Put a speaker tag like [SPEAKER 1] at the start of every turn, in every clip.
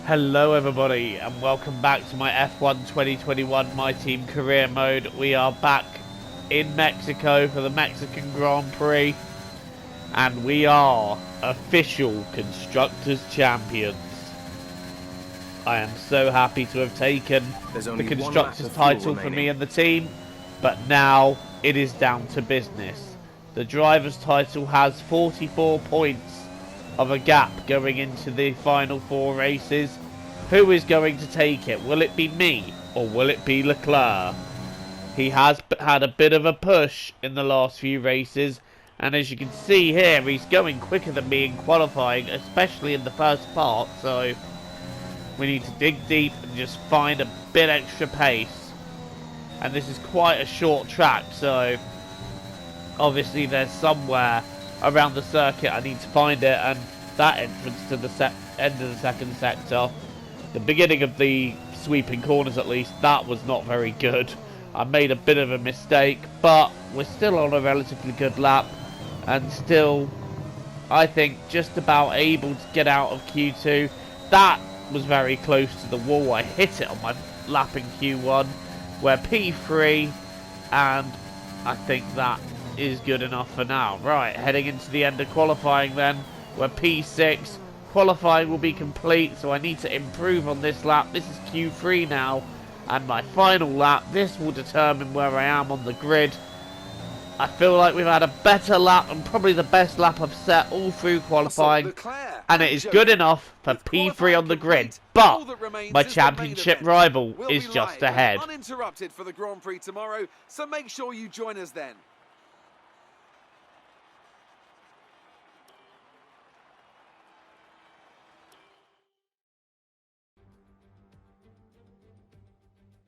[SPEAKER 1] Hello everybody and welcome back to my F1 2021 My Team Career Mode. We are back in Mexico for the Mexican Grand Prix and we are official Constructors Champions. I am so happy to have taken the Constructors title for me and the team, but now it is down to business. The Drivers title has 44 points of a gap going into the final 4 races. Who is going to take it? Will it be me or will it be Leclerc? He has had a bit of a push in the last few races, and as you can see here, he's going quicker than me in qualifying, especially in the first part, so we need to dig deep and just find a bit extra pace. And this is quite a short track, so obviously there's somewhere around the circuit I need to find it, and that entrance to the end of the second sector, the beginning of the sweeping corners at least, that was not very good. I made a bit of a mistake, but we're still on a relatively good lap and still, I think, just about able to get out of Q2. That was very close to the wall. I hit it on my lap in Q1. We're P3 and I think that is good enough for now. Right, heading into the end of qualifying then. We're P6. Qualifying will be complete, so I need to improve on this lap. This is Q3 now, and my final lap. This will determine where I am on the grid. I feel like we've had a better lap and probably the best lap I've set all through qualifying, and it is good enough for P3 on the grid, but my championship rival is just ahead.
[SPEAKER 2] Uninterrupted for the Grand Prix tomorrow, so make sure you join us then.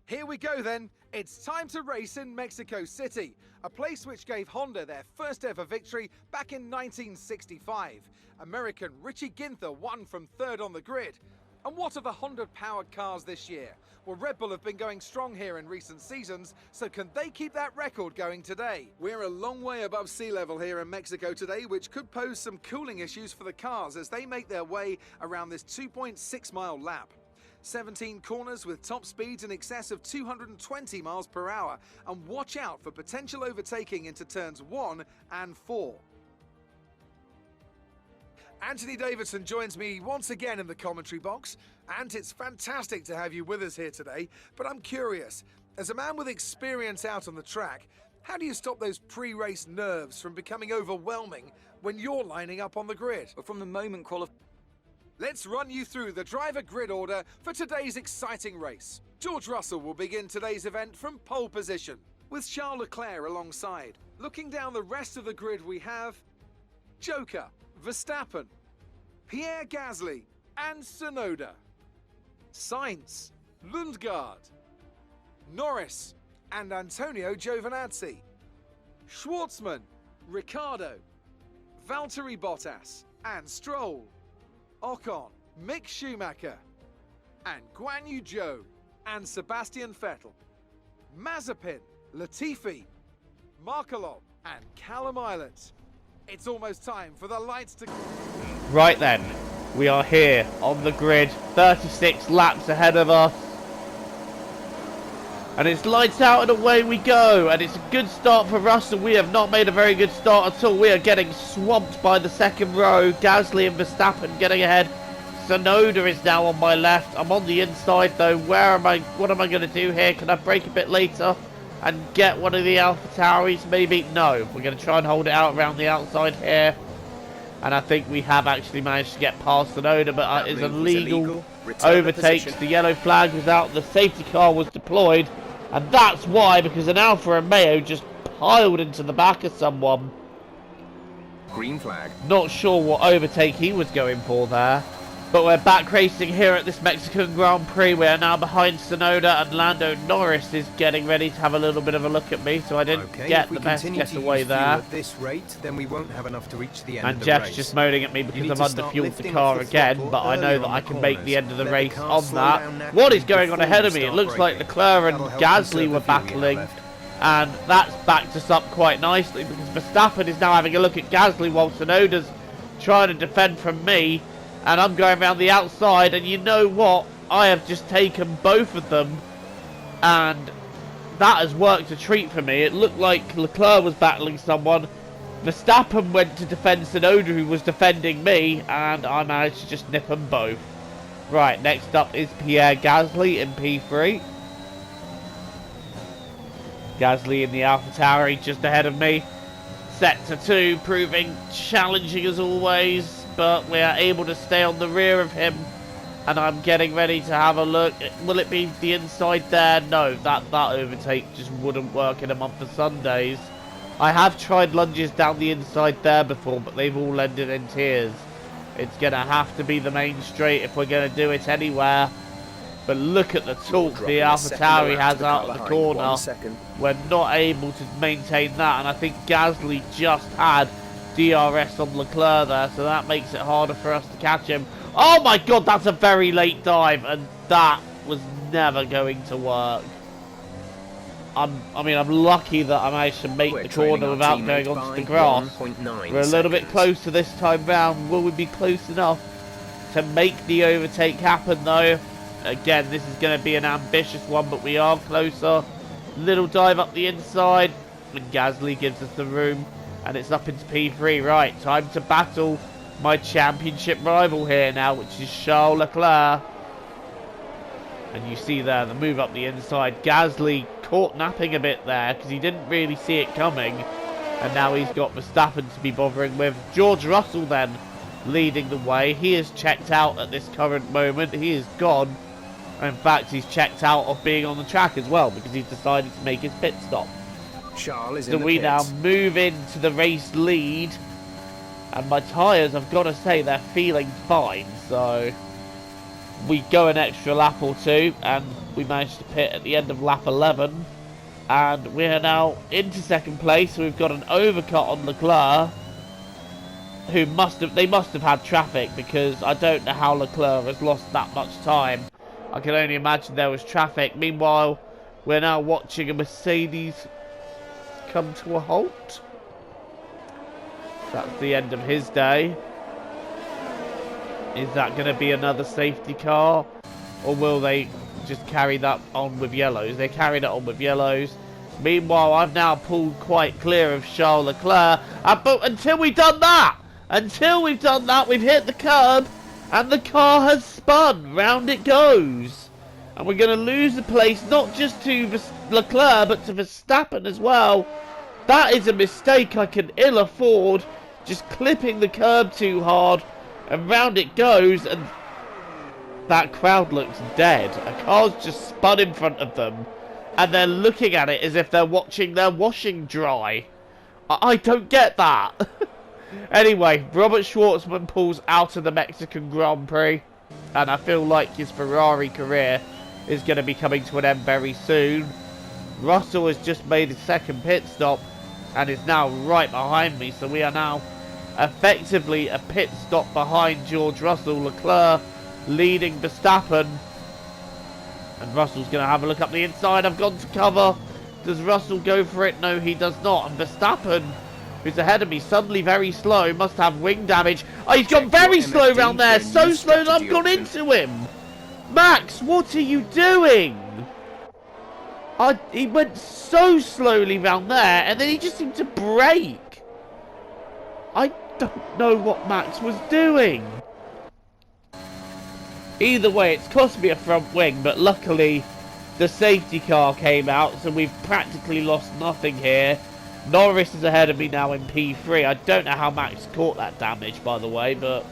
[SPEAKER 2] Here we go then, it's time to race in Mexico City, a place which gave Honda their first ever victory back in 1965. American Richie Ginther won from 3rd on the grid. And what are the Honda-powered cars this year? Well, Red Bull have been going strong here in recent seasons, so can they keep that record going today? We're a long way above sea level here in Mexico today, which could pose some cooling issues for the cars as they make their way around this 2.6-mile lap. 17 corners with top speeds in excess of 220 miles per hour, and watch out for potential overtaking into turns 1 and 4. Anthony Davidson joins me once again in the commentary box, and it's fantastic to have you with us here today, but I'm curious, as a man with experience out on the track, how do you stop those pre-race nerves from becoming overwhelming when you're lining up on the grid?
[SPEAKER 3] But from the moment
[SPEAKER 2] Let's run you through the driver grid order for today's exciting race. George Russell will begin today's event from pole position, with Charles Leclerc alongside. Looking down the rest of the grid we have Joker, Verstappen, Pierre Gasly and Tsunoda, Sainz, Lundgaard, Norris and Antonio Giovinazzi, Schwartzman, Ricciardo, Valtteri Bottas and Stroll, Ocon, Mick Schumacher, and Guan Yu Zhou, and Sebastian Vettel, Mazepin, Latifi, Markelov, and Callum Ilott. It's almost time for the lights to...
[SPEAKER 1] Right then, we are here on the grid, 36 laps ahead of us. And it's lights out and away we go, and it's a good start for Russell. We have not made a very good start at all. We are getting swamped by the second row. Gasly and Verstappen getting ahead. Tsunoda is now on my left. I'm on the inside though. What am I going to do here? Can I brake a bit later and get one of the AlphaTauris maybe? No, we're going to try and hold it out around the outside here. And I think we have actually managed to get past Tsunoda, but it is illegal. Overtakes, the yellow flag was out, the safety car was deployed. And that's why, because an Alfa Romeo just piled into the back of someone.
[SPEAKER 3] green flag.
[SPEAKER 1] Not sure what overtake he was going for there. But we're back racing here at this Mexican Grand Prix. We are now behind Tsunoda, and Lando Norris is getting ready to have a little bit of a look at me, so I didn't get the best getaway there.
[SPEAKER 3] At this rate, then we won't have enough to reach the end
[SPEAKER 1] and
[SPEAKER 3] of the
[SPEAKER 1] Jeff's
[SPEAKER 3] race.
[SPEAKER 1] just moaning at me because I've underfueled the car again, but I know that I can make the end of the race on that. What is going on ahead of me? It looks like Leclerc and Gasly were battling, and that's backed us up quite nicely because Verstappen is now having a look at Gasly while Tsunoda's trying to defend from me. and I'm going around the outside, and you know what? I have just taken both of them, and that has worked a treat for me. It looked like Leclerc was battling someone. Verstappen went to defend Tsunoda, who was defending me, and I managed to just nip them both. Right, next up is Pierre Gasly in P3. Gasly in the AlphaTauri just ahead of me. Sector 2 proving challenging as always, but we are able to stay on the rear of him. And I'm getting ready to have a look. Will it be the inside there? No, that overtake just wouldn't work in a month of Sundays. I have tried lunges down the inside there before, but they've all ended in tears. It's going to have to be the main straight if we're going to do it anywhere. But look at the torque the AlphaTauri has out of the corner. We're not able to maintain that, and I think Gasly just had DRS on Leclerc there, so that makes it harder for us to catch him. Oh my god, that's a very late dive, and that was never going to work. I'm lucky that I managed to make the corner without going onto the grass. We're a little bit closer this time round. Will we be close enough to make the overtake happen though? Again, this is going to be an ambitious one, but we are closer. Little dive up the inside, and Gasly gives us the room, and it's up into P3. Right, time to battle my championship rival here now, which is Charles Leclerc. And you see there the move up the inside. Gasly caught napping a bit there because he didn't really see it coming, and now he's got Verstappen to be bothering with. George Russell then leading the way. He is checked out at this current moment. He is gone. In fact, he's checked out of being on the track as well because he's decided to make his pit stop.
[SPEAKER 3] Charles is in
[SPEAKER 1] So
[SPEAKER 3] the
[SPEAKER 1] we
[SPEAKER 3] pits.
[SPEAKER 1] now move into the race lead, and my tyres, I've got to say, they're feeling fine. So we go an extra lap or two, and we managed to pit at the end of lap 11, and we're now into second place. So we've got an overcut on Leclerc, who must have had traffic, because I don't know how Leclerc has lost that much time. I can only imagine there was traffic. Meanwhile, we're now watching a Mercedes come to a halt. That's the end of his day. Is that going to be another safety car, or will they just carry that on with yellows? They carried it on with yellows. Meanwhile, I've now pulled quite clear of Charles Leclerc, but until we've done that, we've hit the curb, and the car has spun. Round it goes. And we're going to lose the place, not just to Leclerc, but to Verstappen as well. That is a mistake I can ill afford. Just clipping the curb too hard, and round it goes, and that crowd looks dead. A car's just spun in front of them, and they're looking at it as if they're watching their washing dry. I don't get that. Anyway, Robert Schwartzman pulls out of the Mexican Grand Prix, and I feel like his Ferrari career is going to be coming to an end very soon. Russell has just made his second pit stop and is now right behind me, so we are now effectively a pit stop behind George Russell. Leclerc leading Verstappen, and Russell's going to have a look up the inside. I've gone to cover. Does Russell go for it? No, he does not. And Verstappen, who's ahead of me, suddenly very slow, must have wing damage. Oh, he's gone very slow around there, so slow that I've gone into him. Max, what are you doing? He went so slowly round there, and then he just seemed to brake. I don't know what Max was doing. Either way, it's cost me a front wing, but luckily the safety car came out, so we've practically lost nothing here. Norris is ahead of me now in P3. I don't know how Max caught that damage, by the way, but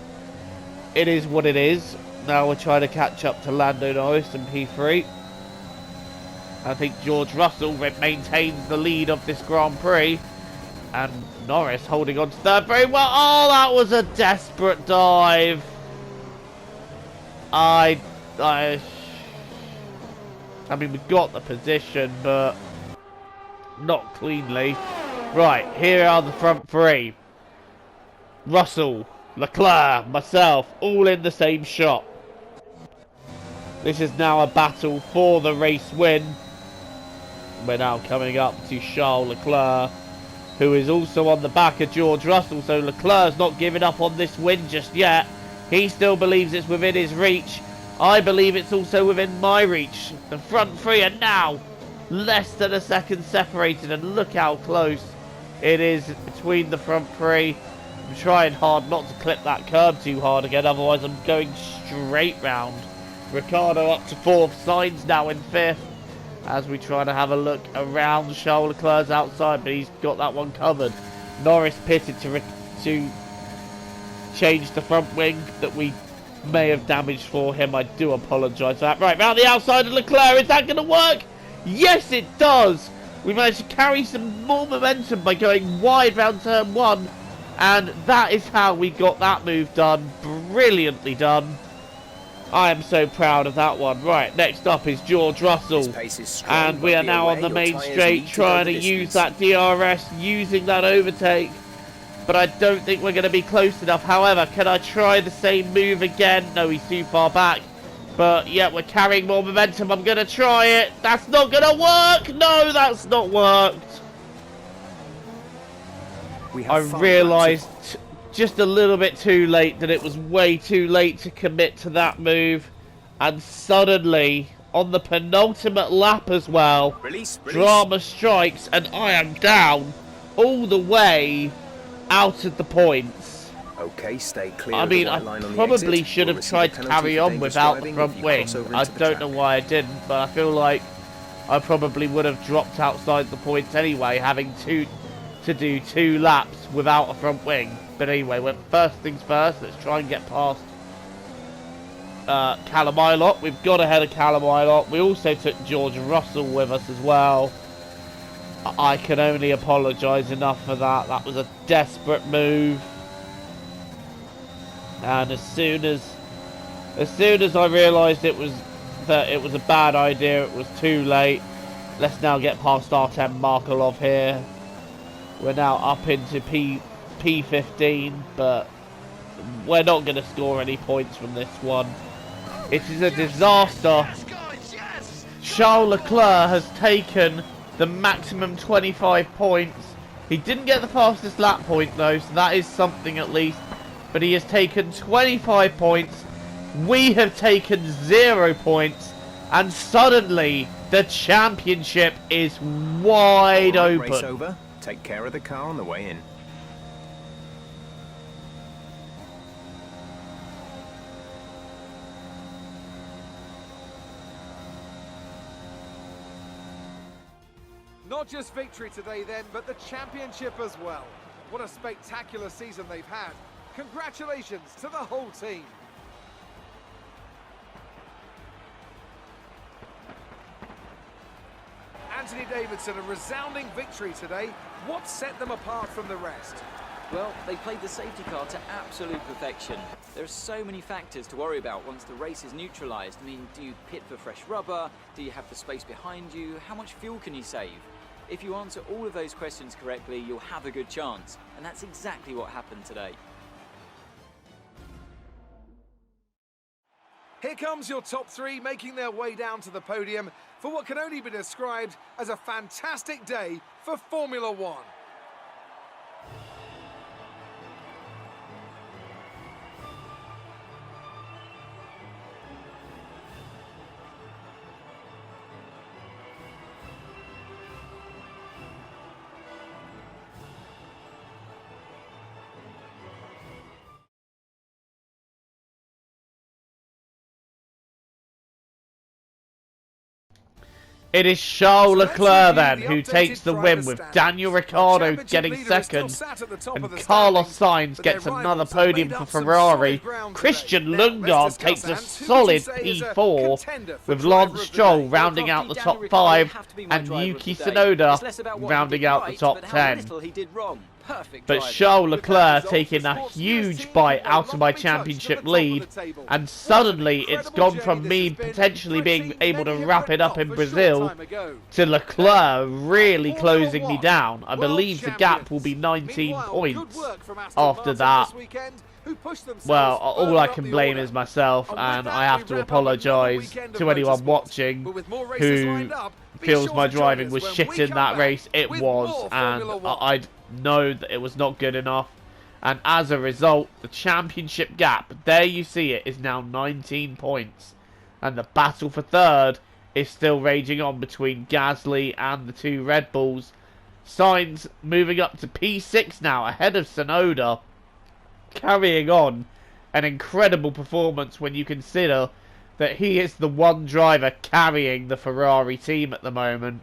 [SPEAKER 1] it is what it is. Now we're trying to catch up to Lando Norris in P3. I think George Russell maintains the lead of this Grand Prix, and Norris holding on to third very well. Oh, that was a desperate dive. I mean, we got the position, but not cleanly. Right, here are the front three. Russell, Leclerc, myself, all in the same shot. This is now a battle for the race win. We're now coming up to Charles Leclerc, who is also on the back of George Russell, so Leclerc's not giving up on this win just yet. He still believes it's within his reach. I believe it's also within my reach. The front three are now less than a second separated, and look how close it is between the front three. I'm trying hard not to clip that curb too hard again, otherwise I'm going straight round. Ricardo up to 4th, Sainz now in 5th, as we try to have a look around. Charles Leclerc's outside, but he's got that one covered. Norris pitted to change the front wing that we may have damaged for him. I do apologise for that. Right, round the outside of Leclerc, is that going to work? Yes, it does! We managed to carry some more momentum by going wide round turn 1, and that is how we got that move done. Brilliantly done. I am so proud of that one. Right, next up is George Russell, and we are now on the main straight trying to use that DRS, using that overtake, but I don't think we're going to be close enough. However, can I try the same move again? No, he's too far back. But yeah, we're carrying more momentum. I'm going to try it. That's not going to work. No, that's not worked. I realised just a little bit too late that it was way too late to commit to that move. And suddenly, on the penultimate lap as well, drama strikes and I am down all the way out of the points.
[SPEAKER 3] Okay, stay clear.
[SPEAKER 1] I mean, I probably should have tried to carry on without the front wing. I don't know why I didn't, but I feel like I probably would have dropped outside the points anyway, having to do 2 laps without a front wing. But anyway, first things first, let's try and get past Callum Ilott. We've got ahead of Callum Ilott. We also took George Russell with us as well. I can only apologise enough for that. That was a desperate move. And as soon as I realised it was a bad idea, it was too late. Let's now get past Artem Markelov here. We're now up into P15, but we're not going to score any points from this one. It is a disaster. Charles Leclerc has taken the maximum 25 points. He didn't get the fastest lap point though, so that is something at least. But he has taken 25 points. We have taken 0 points. And suddenly, the championship is wide open.
[SPEAKER 3] Race over. Take care of the car on the way in.
[SPEAKER 2] Not just victory today then, but the championship as well. What a spectacular season they've had. Congratulations to the whole team. Anthony Davidson, a resounding victory today. What set them apart from the rest?
[SPEAKER 4] Well, they played the safety car to absolute perfection. There are so many factors to worry about once the race is neutralised. I mean, do you pit for fresh rubber? Do you have the space behind you? How much fuel can you save? If you answer all of those questions correctly, you'll have a good chance. And that's exactly what happened today.
[SPEAKER 2] Here comes your top 3 making their way down to the podium for what can only be described as a fantastic day for Formula One.
[SPEAKER 1] It is Charles Leclerc then who takes the win, with Daniel Ricciardo getting second, and Carlos Sainz gets another podium for Ferrari. Christian Lundgaard takes a solid P4, with Lance Stroll rounding out the top 5 and Yuki Tsunoda rounding out the top 10. But Charles Leclerc taking a huge bite out of my championship lead, and suddenly it's gone from me potentially being able to wrap it up in Brazil to Leclerc really closing me down. I believe the gap will be 19 points after that. Well, all I can blame is myself, and I have to apologise to anyone watching who feels my driving was shit in that race. It was, and I know that it was not good enough, And as a result, the championship gap, there you see it, is now 19 points. And the battle for third is still raging on between Gasly and the two Red Bulls. Sainz moving up to P6 now, ahead of Tsunoda. Carrying on an incredible performance when you consider that he is the one driver carrying the Ferrari team at the moment.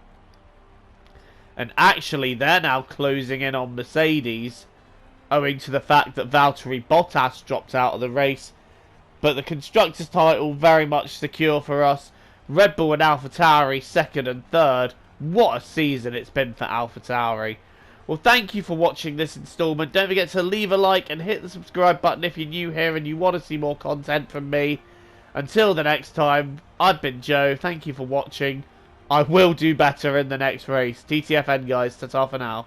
[SPEAKER 1] And actually, they're now closing in on Mercedes, owing to the fact that Valtteri Bottas dropped out of the race. But the Constructors' title very much secure for us. Red Bull and AlphaTauri second and third. What a season it's been for AlphaTauri. Well, thank you for watching this installment. Don't forget to leave a like and hit the subscribe button if you're new here and you want to see more content from me. Until the next time, I've been Joe. Thank you for watching. I will do better in the next race. TTFN, guys. Ta-ta for now.